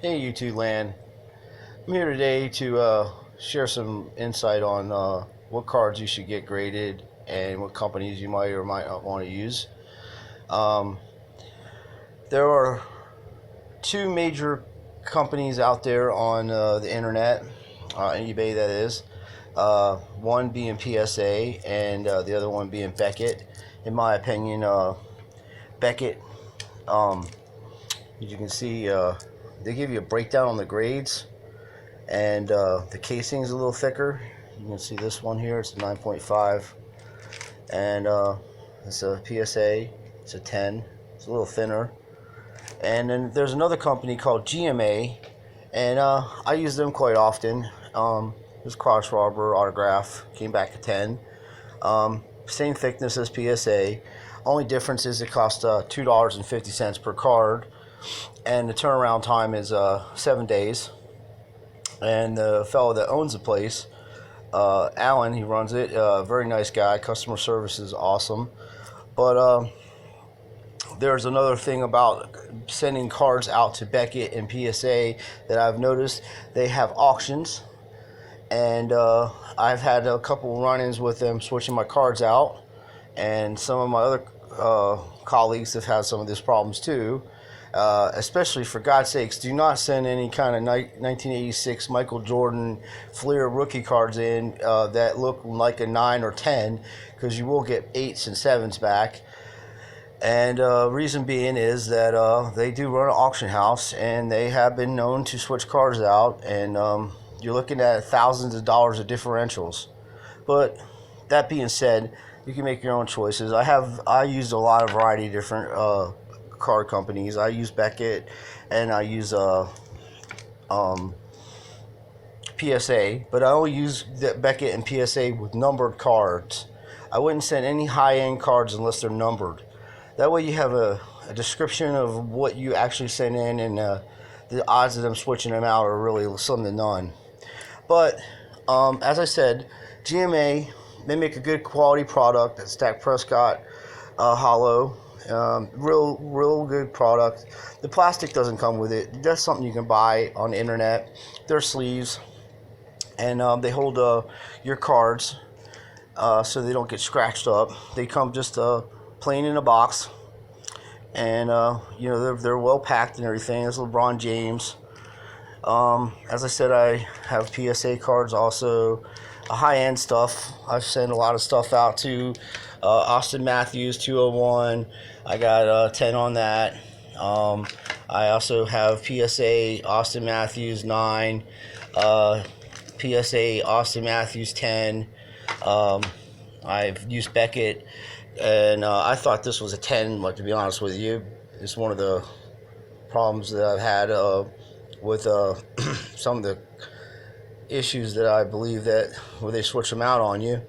Hey YouTube land, I'm here today to share some insight on what cards you should get graded and what companies you might or might not want to use. Um, there are two major companies out there on the internet, eBay that is, one being PSA and the other one being Beckett. In my opinion, Beckett, as you can see, they give you a breakdown on the grades, and the casing is a little thicker. You can see this one here, it's a 9.5, and it's a PSA, it's a 10, it's a little thinner. And then there's another company called GMA, and I use them quite often. This cross rubber autograph came back at 10. Same thickness as PSA. Only difference is it costs $2.50 per card, and the turnaround time is 7 days. And the fellow that owns the place, Alan, he runs it, very nice guy. Customer service is awesome. But there's another thing about sending cards out to Beckett and PSA that I've noticed. They have auctions, and I've had a couple run-ins with them switching my cards out, and some of my other colleagues have had some of these problems too. Especially, for God's sakes, do not send any kind of 1986 Michael Jordan Fleer rookie cards in that look like a 9 or 10, because you will get 8s and 7s back. And reason being is that they do run an auction house, and they have been known to switch cards out, and you're looking at thousands of dollars of differentials. But that being said, you can make your own choices. I used a lot of variety of different card companies. I use Beckett, and I use PSA, but I only use Beckett and PSA with numbered cards. I wouldn't send any high-end cards unless they're numbered. That way you have a description of what you actually send in, and the odds of them switching them out are really slim to none. But as I said, GMA, they make a good quality product. That's Dak Prescott hollow. Real good product. The plastic doesn't come with it. That's something you can buy on the internet. They're sleeves, and they hold your cards so they don't get scratched up. They come just plain in a box, and they're well packed and everything. There's LeBron James. As I said, I have PSA cards also. High-end stuff. I've sent a lot of stuff out to Austin Matthews 201. I got 10 on that. I also have PSA Austin Matthews 9, PSA Austin Matthews 10. I've used Beckett, and I thought this was a 10, but to be honest with you, it's one of the problems that I've had with some of the issues that I believe that where they switch them out on you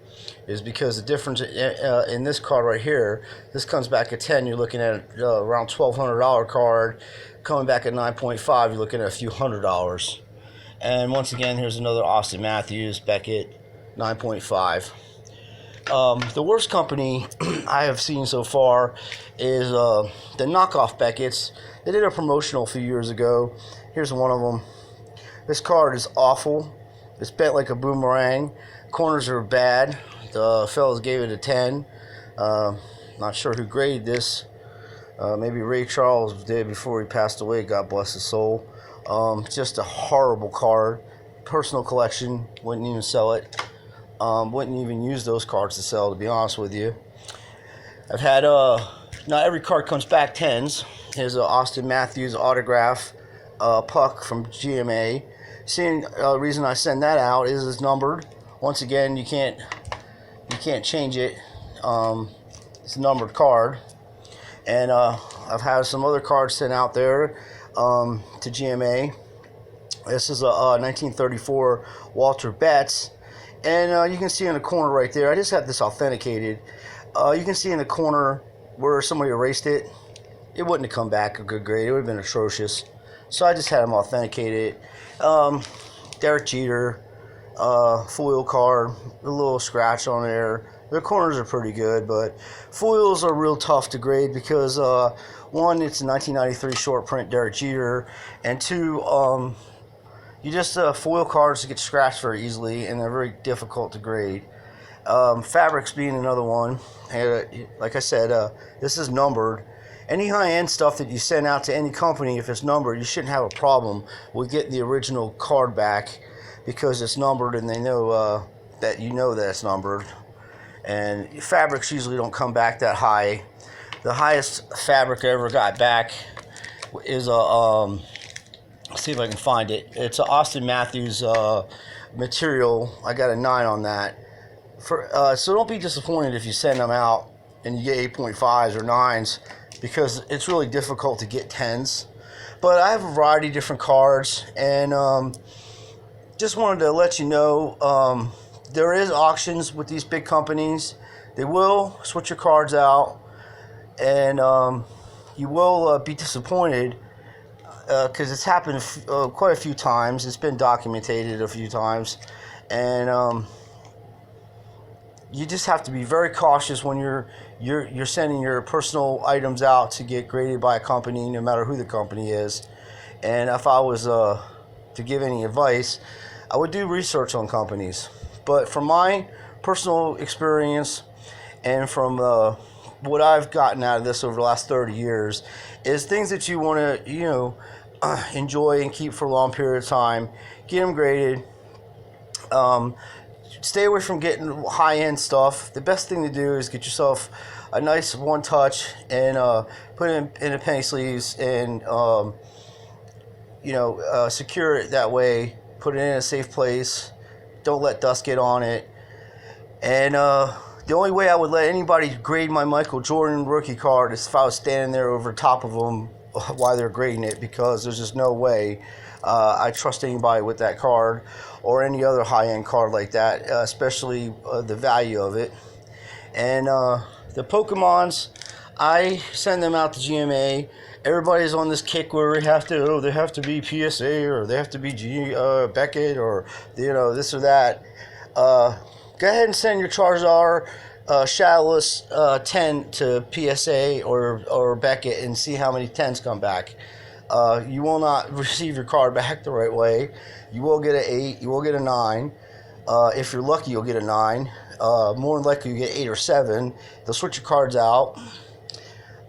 is because the difference in this card right here, this comes back at 10, you're looking at around $1,200 card. Coming back at 9.5, you're looking at a few $100s. And once again, here's another Austin Matthews Beckett 9.5. The worst company I have seen so far is the knockoff Beckett's. They did a promotional a few years ago. Here's one of them. This card is awful. It's bent like a boomerang. Corners are bad. The fellas gave it a 10. Not sure who graded this. Maybe Ray Charles did before he passed away. God bless his soul. Just a horrible card. Personal collection. Wouldn't even sell it. Wouldn't even use those cards to sell, to be honest with you. I've had not every card comes back 10s. Here's an Austin Matthews autograph puck from GMA. Seeing reason I send that out is it's numbered. Once again, you can't change it. It's a numbered card, and I've had some other cards sent out there to GMA. This is a 1934 Walter Betts, and you can see in the corner right there. I just have this authenticated. You can see in the corner where somebody erased it. It wouldn't have come back a good grade. It would have been atrocious. So I just had them authenticated. Derek Jeter, foil card, a little scratch on there. The corners are pretty good, but foils are real tough to grade because one, it's a 1993 short print Derek Jeter, and two, you just foil cards get scratched very easily, and they're very difficult to grade. Fabrics being another one. Like I said, this is numbered. Any high-end stuff that you send out to any company, if it's numbered, you shouldn't have a problem with getting the original card back because it's numbered, and they know that you know that it's numbered. And fabrics usually don't come back that high. The highest fabric I ever got back is a let's see if I can find it. It's an Austin Matthews material. I got a 9 on that. So don't be disappointed if you send them out and you get 8.5s or 9s because it's really difficult to get 10s. But I have a variety of different cards, and just wanted to let you know there is auctions with these big companies. They will switch your cards out, and you will be disappointed because it's happened quite a few times. It's been documented a few times, and you just have to be very cautious when you're sending your personal items out to get graded by a company, no matter who the company is. And if I was to give any advice, I would do research on companies. But from my personal experience and from what I've gotten out of this over the last 30 years is things that you want to, enjoy and keep for a long period of time. Get them graded. Stay away from getting high-end stuff. The best thing to do is get yourself a nice one-touch and put it in the penny sleeves and secure it that way. Put it in a safe place. Don't let dust get on it. And the only way I would let anybody grade my Michael Jordan rookie card is if I was standing there over top of them while they're grading it, because there's just no way I trust anybody with that card or any other high-end card like that, especially the value of it. And the Pokemons, I send them out to GMA. Everybody's on this kick where they have to be PSA or they have to be Beckett or this or that. Go ahead and send your Charizard Shadowless 10 to PSA or Beckett and see how many 10s come back. You will not receive your card back the right way. You will get an 8. You will get a 9. If you're lucky, you'll get a 9. More than likely, you get 8 or 7. They'll switch your cards out.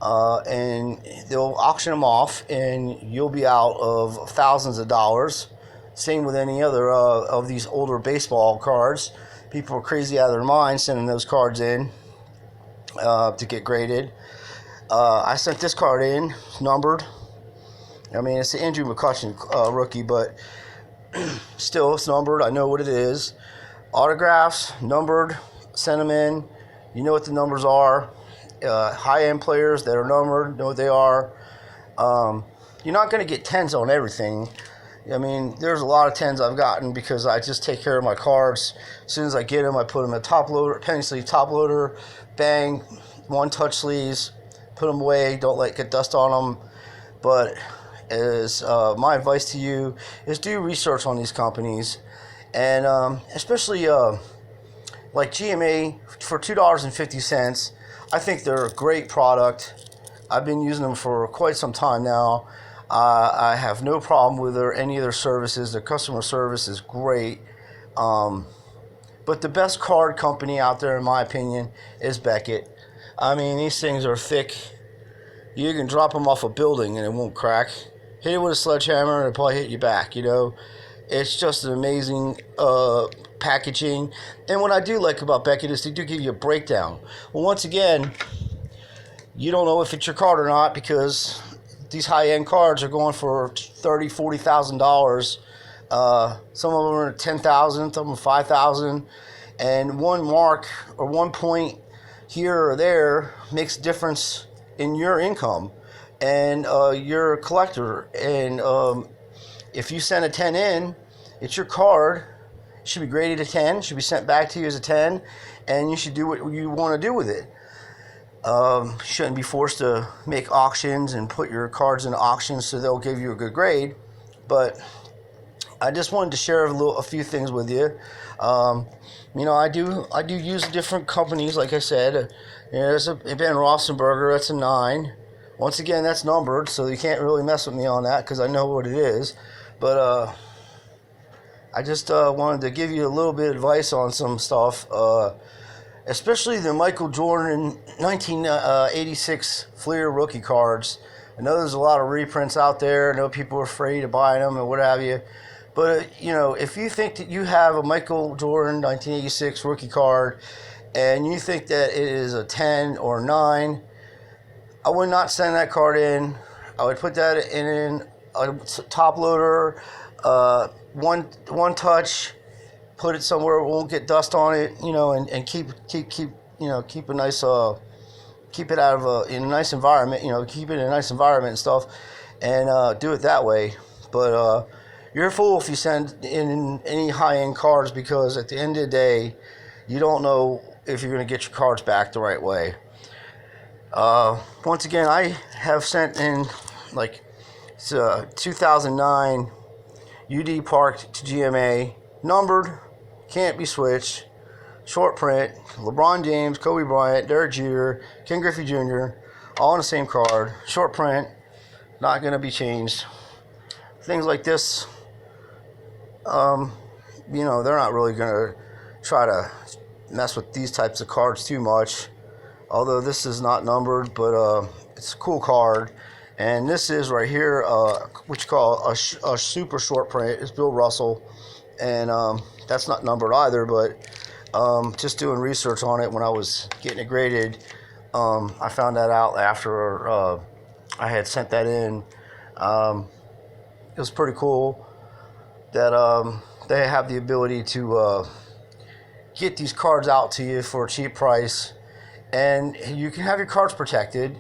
And they'll auction them off, and you'll be out of thousands of dollars. Same with any other of these older baseball cards. People are crazy out of their minds sending those cards in to get graded. I sent this card in, numbered. I mean, it's the Andrew McCutcheon rookie, but still, it's numbered. I know what it is. Autographs, numbered, send them in. You know what the numbers are. High-end players that are numbered know what they are. You're not going to get 10s on everything. I mean, there's a lot of 10s I've gotten because I just take care of my cards. As soon as I get them, I put them in top loader, penny sleeve top loader, bang, one-touch sleeves, put them away, don't let it get dust on them. But as my advice to you is do research on these companies, and especially like GMA for $2.50. I think they're a great product. I've been using them for quite some time now. I have no problem with any of their services. Their customer service is great. But the best card company out there, in my opinion, is Beckett. I mean, these things are thick. You can drop them off a building and it won't crack. Hit it with a sledgehammer and it'll probably hit you back, It's just an amazing packaging. And what I do like about Beckett is they do give you a breakdown. Well, once again, you don't know if it's your card or not because these high-end cards are going for $30,000, $40,000. Some of them are $10,000, some of them $5,000. And one mark or 1 point here or there makes a difference in your income. And you're a collector. And if you send a 10 in, it's your card. It should be graded a 10, should be sent back to you as a 10, and you should do what you want to do with it. Shouldn't be forced to make auctions and put your cards in auctions so they'll give you a good grade. But I just wanted to share a few things with you. I do use different companies, like I said. There's a Ben Roethlisberger, that's a 9. Once again, that's numbered, so you can't really mess with me on that because I know what it is. But I just wanted to give you a little bit of advice on some stuff, especially the Michael Jordan 1986 Fleer rookie cards. I know there's a lot of reprints out there. I know people are afraid of buying them and what have you. But, if you think that you have a Michael Jordan 1986 rookie card and you think that it is a 10 or 9, I would not send that card in. I would put that in a top loader, one touch, put it somewhere it won't get dust on it, and keep a nice, keep it out of in a nice environment, keep it in a nice environment and stuff, and do it that way. But you're a fool if you send in any high-end cards, because at the end of the day, you don't know if you're going to get your cards back the right way. Once again, I have sent in 2009 UD Park to GMA, numbered, can't be switched, short print, LeBron James, Kobe Bryant, Derek Jeter, Ken Griffey Jr., all on the same card, short print, not going to be changed. Things like this, they're not really going to try to mess with these types of cards too much. Although this is not numbered, but it's a cool card. And this is right here, which you call a super short print. It's Bill Russell. And that's not numbered either, but just doing research on it when I was getting it graded, I found that out after I had sent that in. It was pretty cool that they have the ability to get these cards out to you for a cheap price, and you can have your cards protected.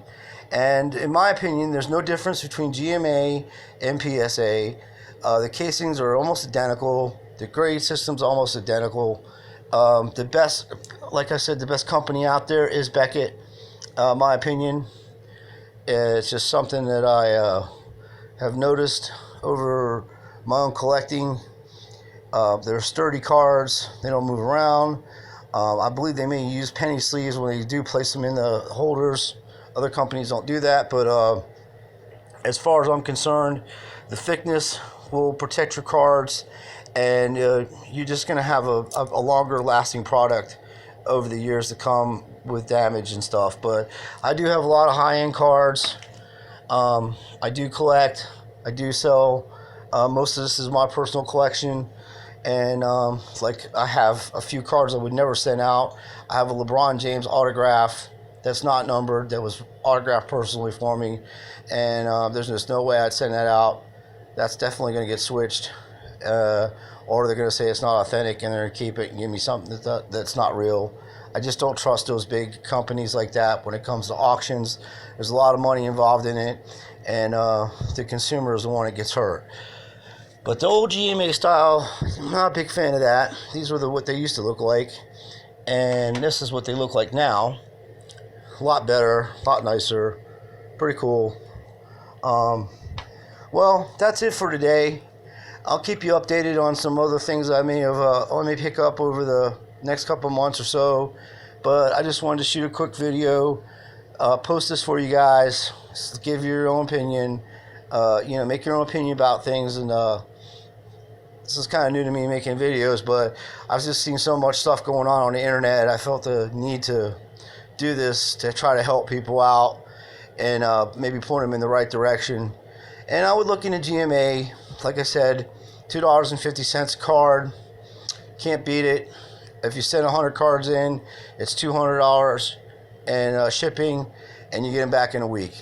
And in my opinion, there's no difference between GMA and PSA. The casings are almost identical. The grade system's almost identical. The best, like I said, the best company out there is Beckett. My opinion, it's just something that I have noticed over my own collecting. They're sturdy cards. They don't move around. I believe they may use penny sleeves when they do place them in the holders. Other companies don't do that, but as far as I'm concerned, the thickness will protect your cards, and you're just going to have a longer lasting product over the years to come with damage and stuff. But I do have a lot of high-end cards. I do collect. I do sell. Most of this is my personal collection. And I have a few cards I would never send out. I have a LeBron James autograph that's not numbered, that was autographed personally for me, and there's just no way I'd send that out. That's definitely going to get switched, or they're going to say it's not authentic and they're going to keep it and give me something that's not real. I just don't trust those big companies like that when it comes to auctions. There's a lot of money involved in it, and the consumer is the one that gets hurt. But the old GMA style, I'm not a big fan of that. These were what they used to look like, and this is what they look like now. A lot better, a lot nicer, pretty cool. Well, that's it for today. I'll keep you updated on some other things I may pick up over the next couple months or so. But I just wanted to shoot a quick video, post this for you guys, just give your own opinion. Make your own opinion about things. And this is kind of new to me, making videos, but I've just seen so much stuff going on the internet. I felt the need to do this to try to help people out and maybe point them in the right direction. And I would look into GMA. Like I said, $2.50 a card. Can't beat it. If you send 100 cards in, it's $200 and shipping, and you get them back in a week.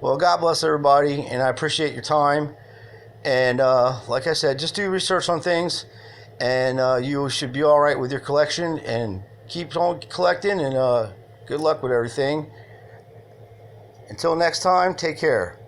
Well, God bless everybody, and I appreciate your time. And like I said, just do research on things, and you should be all right with your collection. And keep on collecting, and good luck with everything. Until next time, take care.